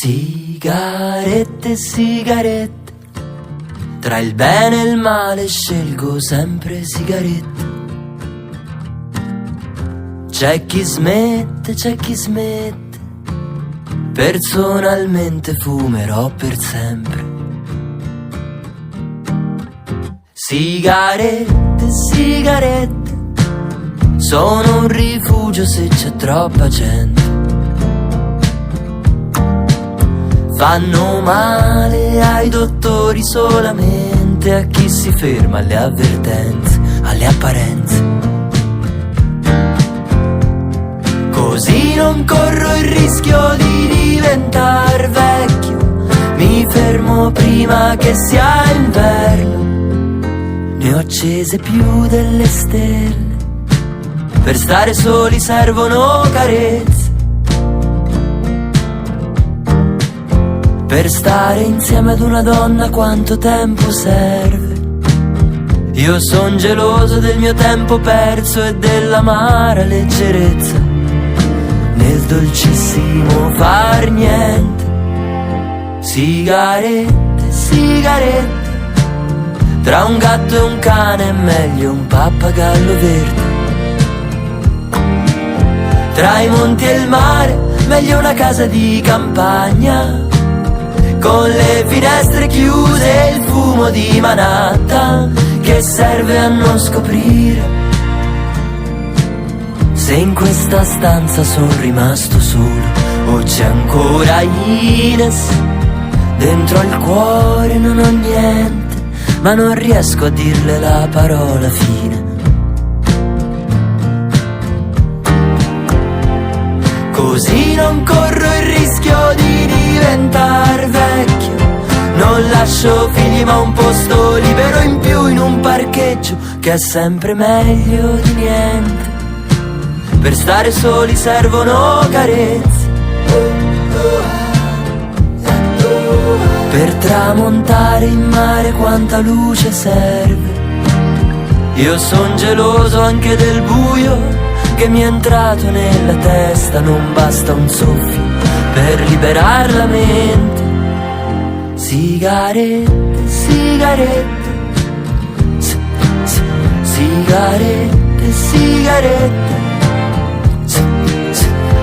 Sigarette, sigarette, tra il bene e il male scelgo sempre sigarette. C'è chi smette, personalmente fumerò per sempre. Sigarette, sigarette, sono un rifugio se c'è troppa gente. Fanno male ai dottori solamente, a chi si ferma alle avvertenze, alle apparenze. Così non corro il rischio di diventare vecchio, mi fermo prima che sia inverno. Ne ho accese più delle stelle, per stare soli servono carezze. Per stare insieme ad una donna quanto tempo serve? Io son geloso del mio tempo perso e dell'amara leggerezza nel dolcissimo far niente. Sigarette, sigarette, tra un gatto e un cane è meglio un pappagallo verde. Tra i monti e il mare meglio una casa di campagna, con le finestre chiuse e il fumo di Manhattan che serve a non scoprire se in questa stanza son rimasto solo o c'è ancora Ines. Dentro al cuore non ho niente, ma non riesco a dirle la parola fine. Così non corro il rischio di diventare vecchio, non lascio figli ma un posto libero in più in un parcheggio, che è sempre meglio di niente. Per stare soli servono carezze, per tramontare in mare quanta luce serve. Io son geloso anche del buio che mi è entrato nella testa, non basta un soffio per liberare la mente. Sigarette, sigarette, sigarette, sigarette,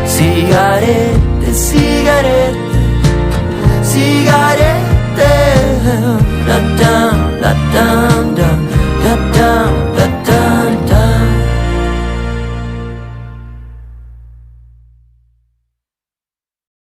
sigarette.